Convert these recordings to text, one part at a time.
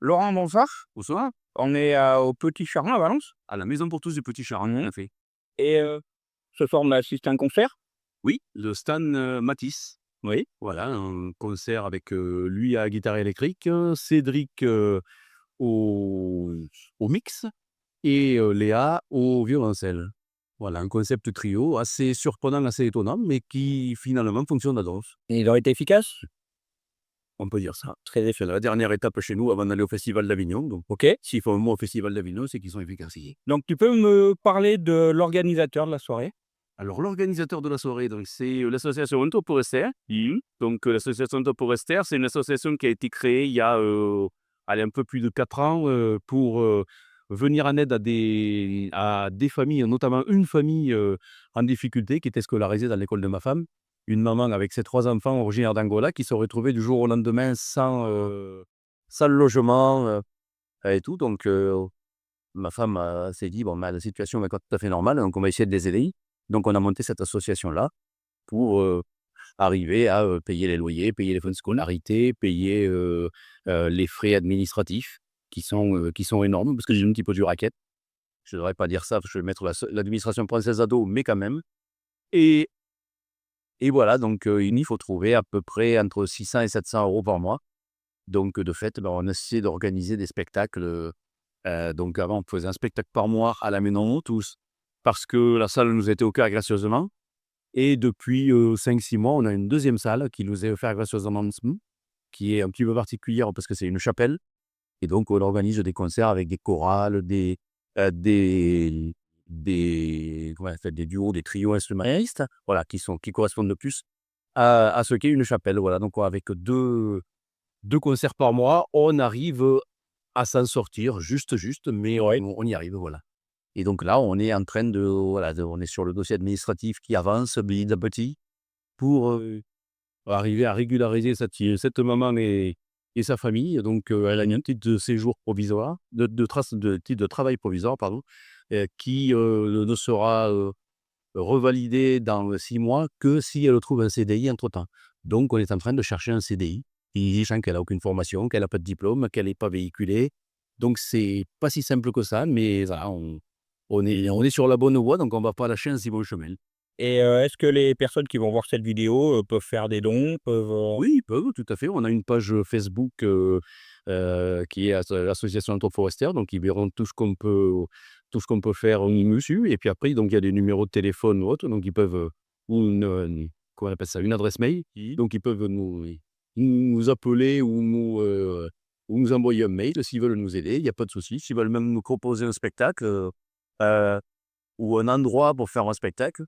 Laurent, bonsoir. Bonsoir, On est au Petit Charin à Valence à la Maison pour tous du Petit Charan, tout Mmh à fait. et ce soir, on assiste à un concert. Oui, le Stan, Matisse. Oui. Voilà, un concert avec, lui à la guitare électrique, Cédric, au mix et Léa au violoncelle. Voilà, un concept trio assez surprenant, assez étonnant, mais qui finalement fonctionne à danse. Et il aurait été efficace? On peut dire ça. Très C'est efficace. la dernière étape chez nous avant d'aller au festival d'Avignon, donc OK. s'ils font un mot au festival d'Avignon, c'est qu'ils sont efficaces ici. Donc tu peux me parler de l'organisateur de la soirée? Alors l'organisateur de la soirée, donc c'est, l'association Unto pour Esther. Mmh. Donc, l'association Unto pour Esther, c'est une association qui a été créée il y a, allez, un peu plus de 4 ans, pour, venir en aide à des familles, notamment une famille, en difficulté qui était scolarisée dans l'école de ma femme. Une maman avec ses 3 enfants originaires d'Angola qui se retrouvait du jour au lendemain sans logement, et tout. Donc, ma femme, s'est dit: «Bon, bah, la situation n'est pas tout à fait normale, donc on va essayer de les aider». Donc on a monté cette association-là pour, arriver à, payer les loyers, payer les fonds de scolarité, payer, les frais administratifs qui sont énormes parce que j'ai un petit peu du racket. Je ne devrais pas dire ça parce que je vais mettre l'administration française à dos, mais quand même. Et voilà, donc il faut trouver à peu près entre 600 et 700 € par mois. Donc de fait, bah, on a essayé d'organiser des spectacles, donc avant on faisait un spectacle par mois à la Maison tous parce que la salle nous était offerte gracieusement. Et depuis, 5-6 mois, on a une deuxième salle qui nous est offerte gracieusement, qui est un petit peu particulière parce que c'est une chapelle et donc on organise des concerts avec des chorales, des comment on appelle? Des duos, des trios instrumentalistes, voilà, qui correspondent le plus à ce qu'est une chapelle, voilà. Donc avec deux concerts par mois, on arrive, à s'en sortir juste, mais Oui. on y arrive, voilà. Et donc là, on est en train de voilà, on est sur le dossier administratif qui avance petit à petit pour, arriver à régulariser cette maman et sa famille. Donc, elle a eu un titre de séjour provisoire, de titre de travail provisoire, pardon, qui, ne sera, revalidé dans 6 mois que si elle trouve un CDI entre-temps. Donc on est en train de chercher un CDI, sachant qu'elle a aucune formation, qu'elle a pas de diplôme, qu'elle est pas véhiculée. Donc c'est pas si simple que ça, mais voilà, on est sur la bonne voie, donc on va pas lâcher un si bon chemin. Et est-ce que les personnes qui vont voir cette vidéo, peuvent faire des dons, peuvent, Oui, ils peuvent, tout à fait. On a une page, Facebook, qui est l'association Entre-Forestières, donc ils verront tout ce qu'on peut faire, dessus. Et puis après, donc il y a des numéros de téléphone ou autres, donc ils peuvent, ou comment on appelle ça? Une adresse mail. Donc ils peuvent nous appeler ou nous envoyer un mail s'ils veulent nous aider, il y a pas de souci. S'ils veulent même nous proposer un spectacle, heu, ou un endroit pour faire un spectacle,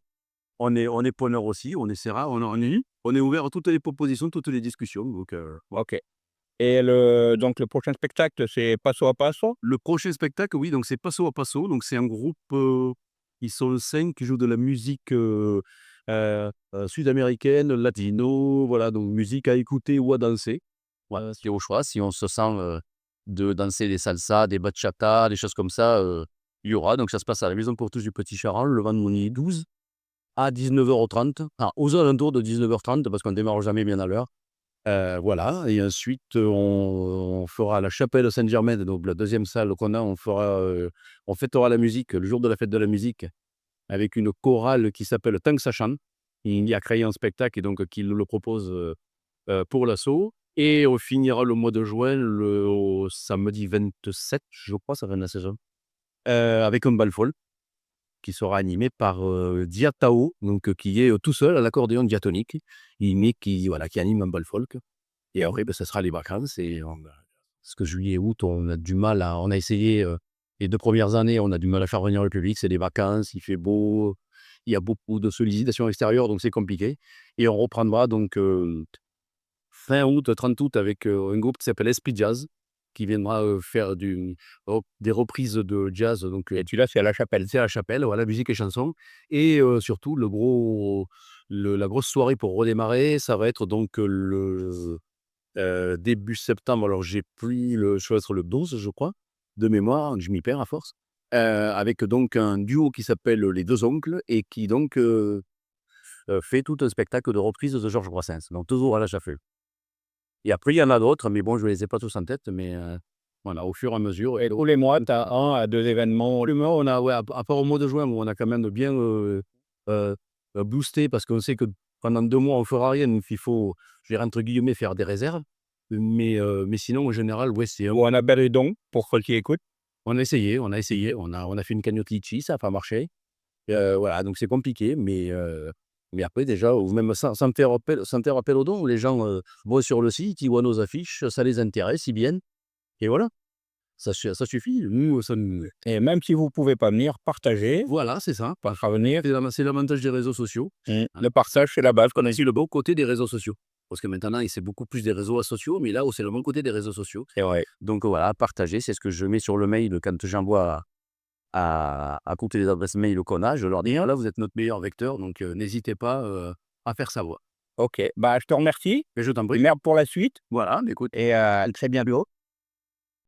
on est preneur aussi, on essaiera, on est ouvert à toutes les propositions, toutes les discussions, donc voilà. OK. Et le prochain spectacle, c'est Paso a Paso? Le prochain spectacle, oui, donc c'est Paso a Paso, donc c'est un groupe, ils sont 5 qui jouent de la musique, sud-américaine, latino, voilà, donc musique à écouter ou à danser. Voilà, c'est au choix. Si on se sent, de danser des salsas, des bachata, des choses comme ça, il y aura. Donc ça se passe à la Maison pour tous du Petit Charal le vendredi 12 à 19h30, enfin aux alentours de 19h30 parce qu'on démarre jamais bien à l'heure. Voilà, et ensuite, on fera la chapelle Saint-Germain, donc la deuxième salle qu'on a, on fêtera la musique le jour de la fête de la musique avec une chorale qui s'appelle Tant que ça chante. Il y a créé un spectacle et donc qui nous le propose, pour l'assaut, et on finira le mois de juin au samedi 27, je crois, ça va de la saison, avec un bal folk qui sera animé par, Dia Tao, donc qui est, tout seul à l'accordéon diatonique. Mais qui voilà, qui anime un bal folk. Et après, bah, ça sera les vacances et parce que juillet, août, on a essayé, les 2 premières années, on a du mal à faire venir le public. C'est les vacances, il fait beau, il y a beaucoup de sollicitations extérieures, donc c'est compliqué. Et on reprendra donc, fin août, 30 août avec, un groupe qui s'appelle Esprit Jazz, qui viendra, faire des reprises de jazz, donc, Et celui-là, c'est à la chapelle? c'est à la chapelle, voilà, musique et chansons. Et surtout la grosse soirée pour redémarrer, ça va être donc, début septembre. Alors j'ai pris ça va être le 12, je crois, de mémoire, je m'y perds à force. Avec donc un duo qui s'appelle Les Deux Oncles et qui donc, fait tout un spectacle de reprise de Georges Brassens, donc toujours à la Chapelle. Et après il y en a d'autres, mais bon, je les ai pas tous en tête, mais Voilà, au fur et à mesure Et tous les mois, tu as 1 à 2 événements. le mois, on a ouais, à part au mois de juin où on a quand même bien, heu boosté parce qu'on sait que pendant 2 mois on fera rien, donc il faut, je dirais entre guillemets «faire des réserves». Mais sinon en général, ouais, c'est Ou un appel et don pour ceux qui écoutent. on a fait une cagnotte litchi, ça a pas marché. Voilà, donc c'est compliqué, mais après déjà ou même sans faire appel aux dons, les gens, vont sur le site, ils voient nos affiches, ça les intéresse, ils viennent et voilà, ça suffit. Nous, ça nous Et même si vous pouvez pas venir, partagez, voilà, c'est ça. pas venir. C'est l'avantage des réseaux sociaux. Le partage, c'est la base, On a aussi le bon côté des réseaux sociaux. Parce que maintenant, c'est beaucoup plus des réseaux sociaux, mais là où c'est le bon côté des réseaux sociaux. c'est vrai. Donc voilà, partager, c'est ce que je mets sur le mail quand j'envoie à toutes les adresses mail qu'on a. Je leur dis: «Voilà, vous êtes notre meilleur vecteur, donc n'hésitez pas, à faire savoir». OK, bah, je te remercie. Et je t'en prie. Merde pour la suite Voilà, mais écoute et à très bientôt.